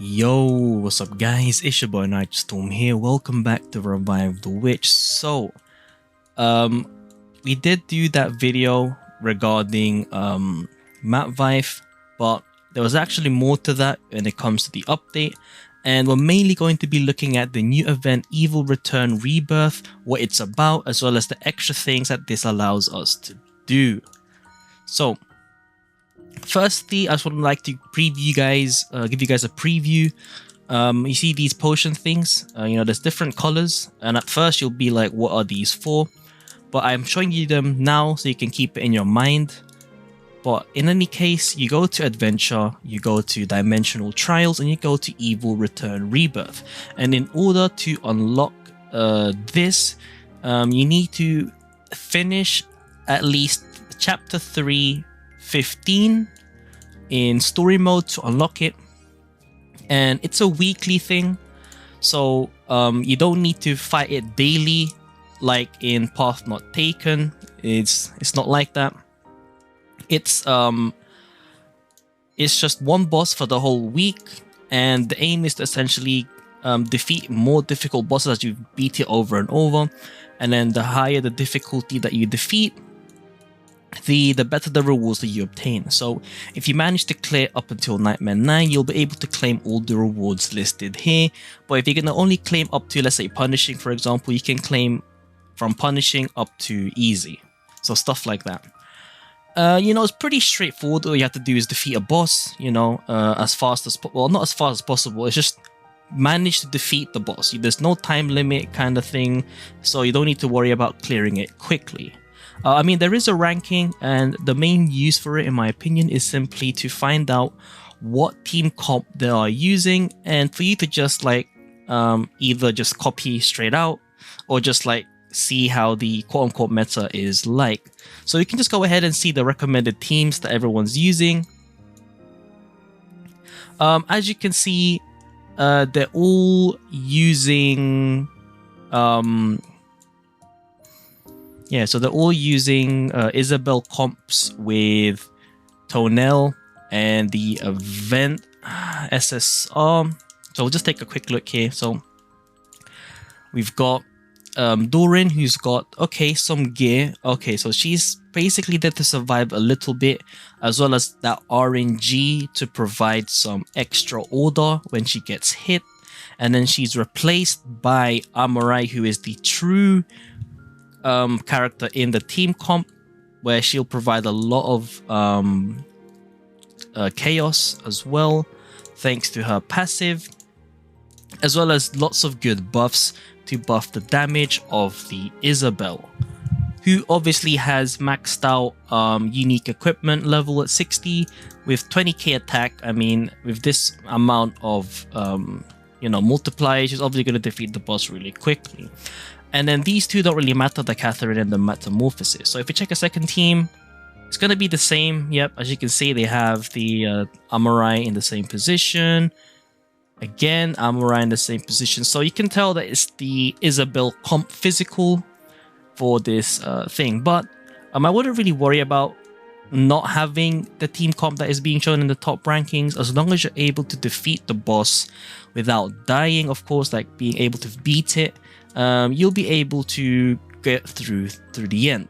Yo, what's up guys, it's your boy Nitrostorm here, welcome back to RevivedWitch. So, we did do that video regarding Map Vive, but there was actually more to that when it comes to the update, and we're mainly going to be looking at the new event Evil Return Rebirth, what it's about, as well as the extra things that this allows us to do. So, firstly, I just would like to preview you guys, give you guys a preview. You see these potion things, there's different colors, and at first you'll be like, what are these for? But I'm showing you them now so you can keep it in your mind. But in any case, you go to Adventure, you go to Dimensional Trials, and you go to Evil Return Rebirth. And in order to unlock this, you need to finish at least Chapter 3:15 in story mode to unlock it, and it's a weekly thing, so you don't need to fight it daily like in Path Not Taken. It's not like that. It's just one boss for the whole week, and the aim is to essentially defeat more difficult bosses as you beat it over and over, and then the higher the difficulty that you defeat, the better the rewards that you obtain. So if you manage to clear up until Nightmare 9, you'll be able to claim all the rewards listed here. But if you're going to only claim up to, let's say, Punishing, for example, you can claim from Punishing up to Easy. So stuff like that. It's pretty straightforward. All you have to do is defeat a boss, as fast as well, not as fast as possible. It's just manage to defeat the boss. There's no time limit kind of thing, so you don't need to worry about clearing it quickly. There is a ranking, and the main use for it, in my opinion, is simply to find out what team comp they are using, and for you to just either just copy straight out, or just see how the quote-unquote meta is like. So you can just go ahead and see the recommended teams that everyone's using. As you can see, they're all using so they're all using Isabel comps with Tonel and the event SSR. So we'll just take a quick look here. So we've got Dorin, who's got some gear. So she's basically there to survive a little bit, as well as that RNG to provide some extra order when she gets hit. And then she's replaced by Amurai, who is the true character in the team comp, where she'll provide a lot of chaos as well, thanks to her passive, as well as lots of good buffs to buff the damage of the Isabel, who obviously has maxed out unique equipment level at 60 with 20k attack. With this amount of multipliers, she's obviously going to defeat the boss really quickly. And then these two don't really matter, the Catherine and the Metamorphosis. So if you check a second team, it's going to be the same. Yep, as you can see, they have the Amurai in the same position. Again, Amurai in the same position. So you can tell that it's the Isabel comp physical for this thing. But I wouldn't really worry about not having the team comp that is being shown in the top rankings, as long as you're able to defeat the boss without dying, of course, being able to beat it. You'll be able to get through the end.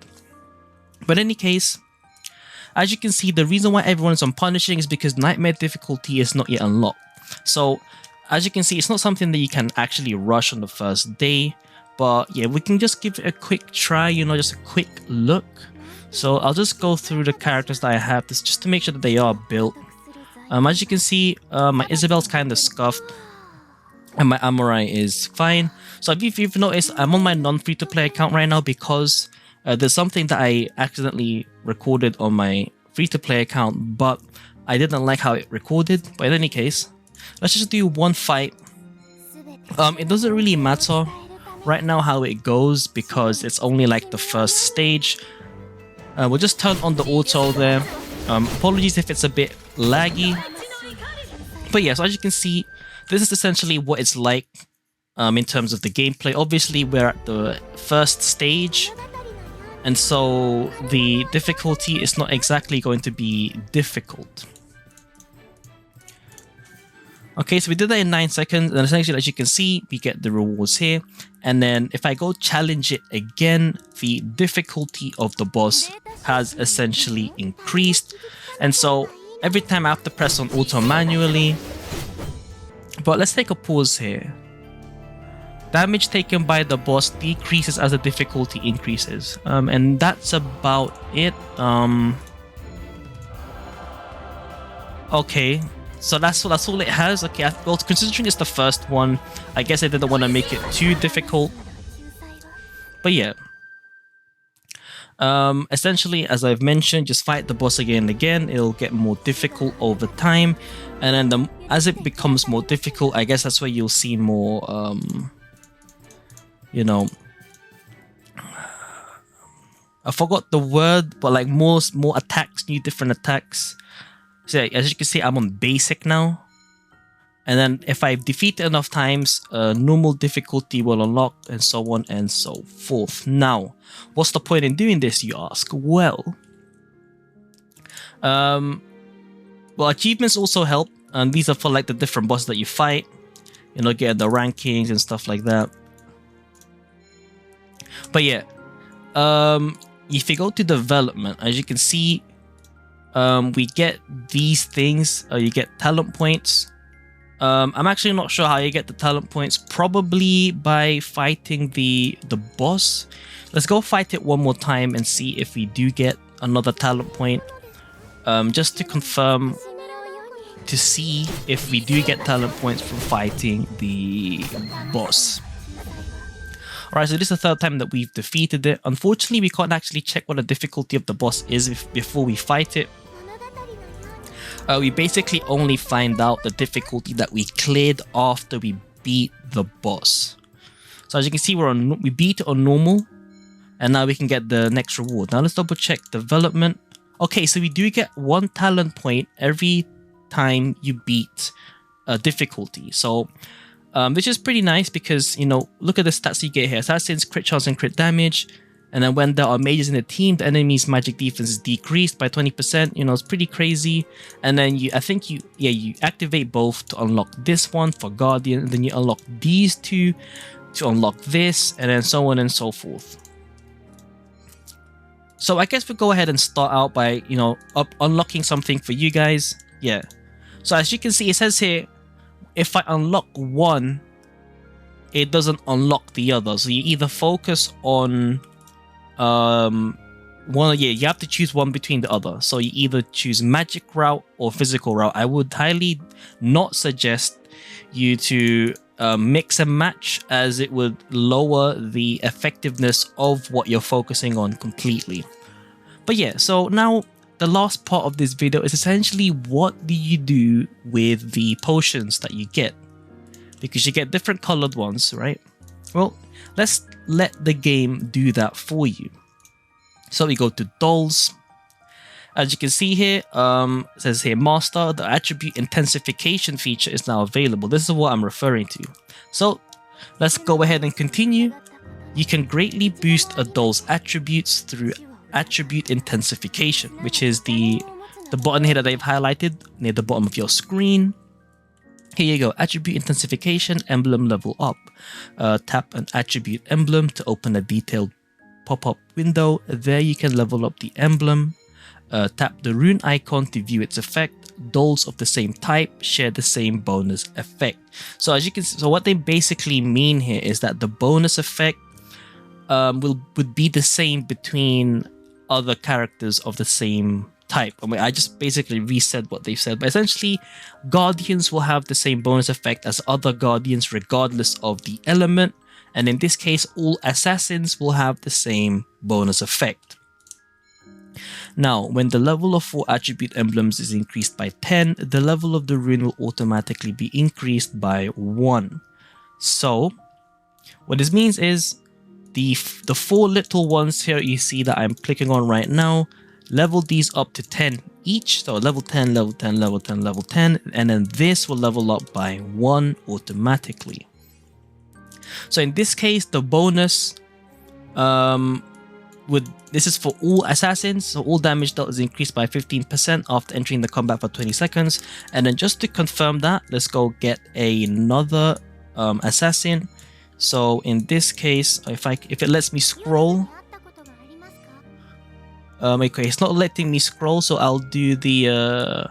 But in any case, as you can see, the reason why everyone is on Punishing is because Nightmare difficulty is not yet unlocked. So as you can see, it's not something that you can actually rush on the first day. But yeah, we can just give it a quick try, just a quick look. So I'll just go through the characters that I have just to make sure that they are built. As you can see, my Isabel's kind of scuffed, and my Amurai is fine. So if you've noticed, I'm on my non-free-to-play account right now because there's something that I accidentally recorded on my free-to-play account, but I didn't like how it recorded. But in any case, let's just do one fight. It doesn't really matter right now how it goes because it's only the first stage. We'll just turn on the auto there. Apologies if it's a bit laggy. But yeah, so as you can see, this is essentially what it's like in terms of the gameplay. Obviously, we're at the first stage, and so the difficulty is not exactly going to be difficult. Okay, so we did that in 9 seconds, and essentially, as you can see, we get the rewards here. And then if I go challenge it again, the difficulty of the boss has essentially increased. And so every time I have to press on auto manually. But let's take a pause here. Damage taken by the boss decreases as the difficulty increases. And that's about it. Okay, so that's all it has. Okay, well, considering it's the first one, I guess I didn't want to make it too difficult. But yeah. Essentially, as I've mentioned, just fight the boss again and again. It'll get more difficult over time. And then as it becomes more difficult, I guess that's where you'll see more... you know, I forgot the word, but like more attacks, new different attacks. So yeah, as you can see, I'm on basic now. And then if I defeat it enough times, normal difficulty will unlock, and so on and so forth. Now, what's the point in doing this, you ask? Well, achievements also help, and these are for like the different bosses that you fight. You know, get the rankings and stuff like that. But yeah, if you go to development, as you can see, we get these things. You get talent points. I'm actually not sure how you get the talent points. Probably by fighting the boss. Let's go fight it one more time and see if we do get another talent point. Just to confirm, to see if we do get talent points from fighting the boss. Alright, so this is the third time that we've defeated it. Unfortunately, we can't actually check what the difficulty of the boss is before we fight it. We basically only find out the difficulty that we cleared after we beat the boss. So as you can see, we beat it on normal, and now we can get the next reward. Now let's double check development. Okay, so we do get 1 talent point every time you beat a difficulty. So which is pretty nice because, you know, look at the stats you get here. Assassins, crit chance and crit damage. And then when there are mages in the team, the enemy's magic defense is decreased by 20%. You know, it's pretty crazy. And then you activate both to unlock this one for Guardian. And then you unlock these two to unlock this, and then so on and so forth. So I guess we'll go ahead and start out by, you know, unlocking something for you guys. Yeah. So as you can see, it says here, if I unlock one, it doesn't unlock the other. So you either focus on you have to choose one between the other. So you either choose magic route or physical route. I would highly not suggest you to mix and match, as it would lower the effectiveness of what you're focusing on completely. But yeah, so now the last part of this video is essentially what do you do with the potions that you get, because you get different colored ones, right? Well, let's let the game do that for you. So we go to dolls. As you can see here, it says here, Master, the Attribute Intensification feature is now available. This is what I'm referring to. So let's go ahead and continue. You can greatly boost a doll's attributes through Attribute Intensification, which is the button here that they've highlighted near the bottom of your screen. Here you go, Attribute Intensification, Emblem Level Up. Tap an attribute emblem to open a detailed pop-up window. There you can level up the emblem. Tap the rune icon to view its effect. Dolls of the same type share the same bonus effect. So as you can see, so what they basically mean here is that the bonus effect would be the same between other characters of the same type. I mean, I just basically resaid what they've said, but essentially Guardians will have the same bonus effect as other Guardians regardless of the element, and in this case all Assassins will have the same bonus effect. Now, when the level of 4 attribute emblems is increased by 10, the level of the rune will automatically be increased by 1. So what this means is the 4 little ones here you see that I'm clicking on right now, level these up to 10 each. So level 10, level 10, level 10, level 10, and then this will level up by 1 automatically. So in this case, the bonus will this is for all assassins, so all damage dealt is increased by 15% after entering the combat for 20 seconds. And then just to confirm that, let's go get another assassin. So in this case, if it lets me scroll, okay, it's not letting me scroll, so I'll do the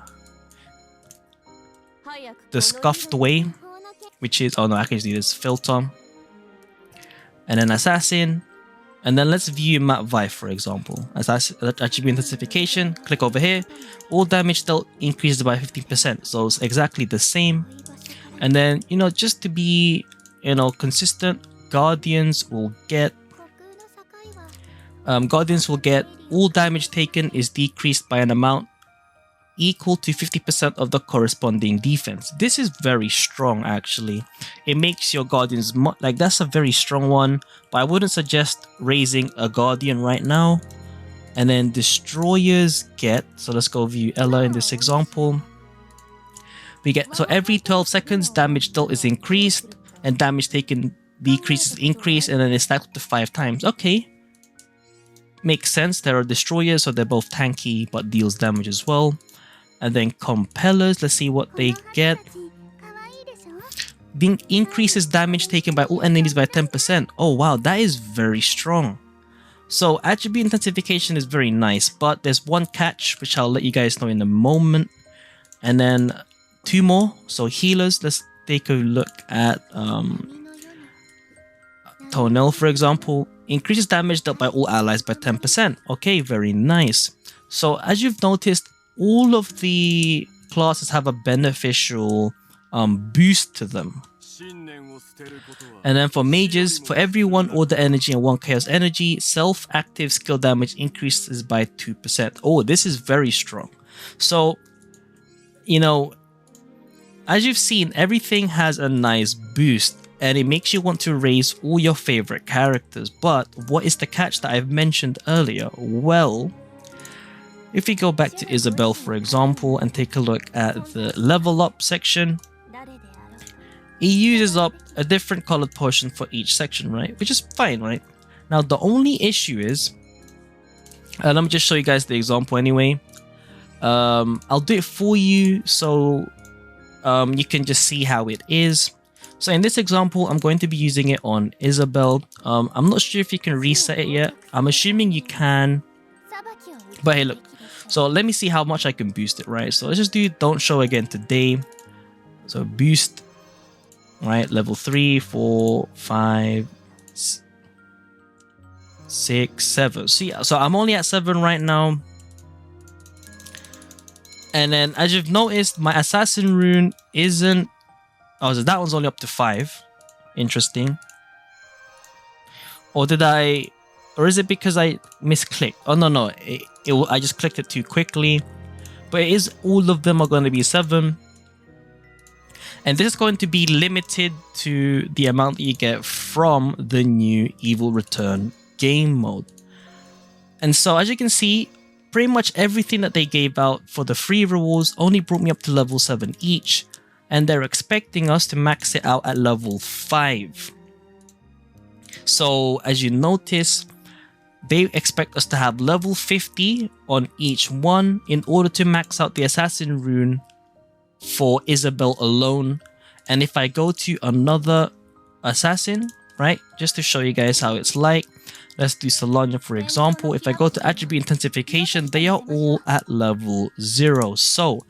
scuffed way, which is, oh no, I can just do this filter, and then assassin. And then let's view map vibe, for example. Attribute Intensification, click over here. All damage dealt increases by 15%. So it's exactly the same. And then, just to be, consistent, Guardians will get all damage taken is decreased by an amount equal to 50% of the corresponding defense. This is very strong, actually. It makes your Guardians, that's a very strong one, but I wouldn't suggest raising a Guardian right now. And then Destroyers get, so let's go view Ella in this example. We get, so every 12 seconds, damage dealt is increased, and damage taken decreases increase, and then it's stacked up to 5 times. Okay. Makes sense. There are Destroyers, so they're both tanky, but deals damage as well. And then Compellers, let's see what they get. Increases damage taken by all enemies by 10%. Oh wow, that is very strong. So Attribute Intensification is very nice, but there's one catch, which I'll let you guys know in a moment. And then 2 more. So Healers, let's take a look at Tonel, for example. Increases damage dealt by all allies by 10%. Okay, very nice. So as you've noticed, all of the classes have a beneficial boost to them. And then for mages, for every 1 order energy and 1 chaos energy, self-active skill damage increases by 2%. Oh, this is very strong. So, as you've seen, everything has a nice boost, and it makes you want to raise all your favorite characters. But what is the catch that I've mentioned earlier? Well, if we go back to Isabel, for example, and take a look at the level up section, it uses up a different colored potion for each section, right? Which is fine, right? Now, the only issue is, let me just show you guys the example anyway. I'll do it for you so you can just see how it is. So in this example, I'm going to be using it on Isabel. I'm not sure if you can reset it yet. I'm assuming you can. But hey, look. So let me see how much I can boost it, right? So let's just do don't show again today. So boost, right? Level 3, 4, 5, 6, 7. So yeah, so I'm only at 7 right now. And then as you've noticed, my assassin rune isn't... Oh, so that one's only up to 5. Interesting. Or did I... Or is it because I misclicked? Oh, no. I just clicked it too quickly. But it is, all of them are going to be 7. And this is going to be limited to the amount that you get from the new Evil Return game mode. And so as you can see, pretty much everything that they gave out for the free rewards only brought me up to level 7 each. And they're expecting us to max it out at level 5. So as you notice, they expect us to have level 50 on each one in order to max out the assassin rune for Isabel alone. And if I go to another assassin, right, just to show you guys how it's like, let's do Solange for example. If I go to Attribute Intensification, they are all at level 0. So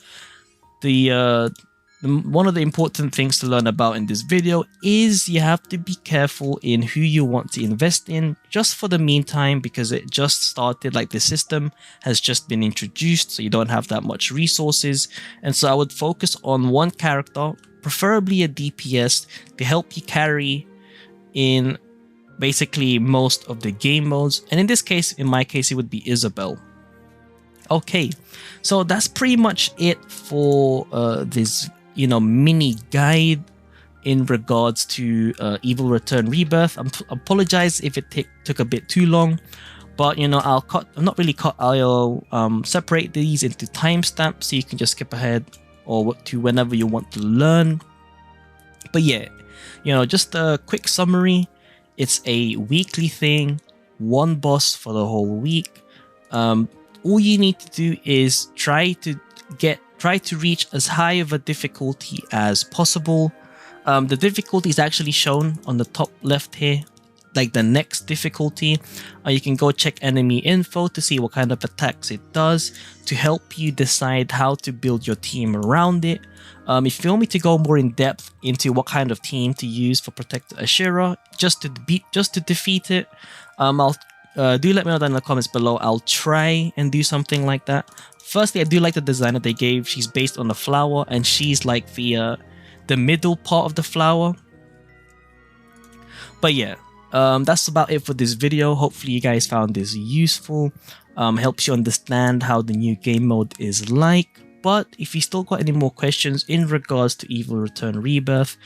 one of the important things to learn about in this video is you have to be careful in who you want to invest in just for the meantime, because it just started, like the system has just been introduced, so you don't have that much resources. And so I would focus on one character, preferably a DPS, to help you carry in basically most of the game modes. And in this case, in my case, it would be Isabel. Okay, so that's pretty much it for this mini guide in regards to Evil Return Rebirth. I apologize if it took a bit too long, but I'll separate these into timestamps so you can just skip ahead or to whenever you want to learn. But yeah, just a quick summary. It's a weekly thing. one boss for the whole week. All you need to do is try to reach as high of a difficulty as possible. The difficulty is actually shown on the top left here, like the next difficulty. You can go check enemy info to see what kind of attacks it does to help you decide how to build your team around it. If you want me to go more in depth into what kind of team to use for Protector Ashera just to defeat it, I'll do let me know down in the comments below. I'll try and do something like that. Firstly, I do like the design that they gave. She's based on the flower, and she's like the middle part of the flower. But yeah, that's about it for this video. Hopefully you guys found this useful. Helps you understand how the new game mode is like. But if you still got any more questions in regards to Evil Return Rebirth,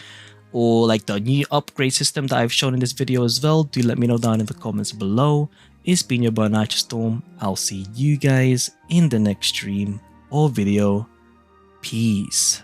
or like the new upgrade system that I've shown in this video as well, do let me know down in the comments below. It's been your boy Nitrostorm. I'll see you guys in the next stream or video. Peace.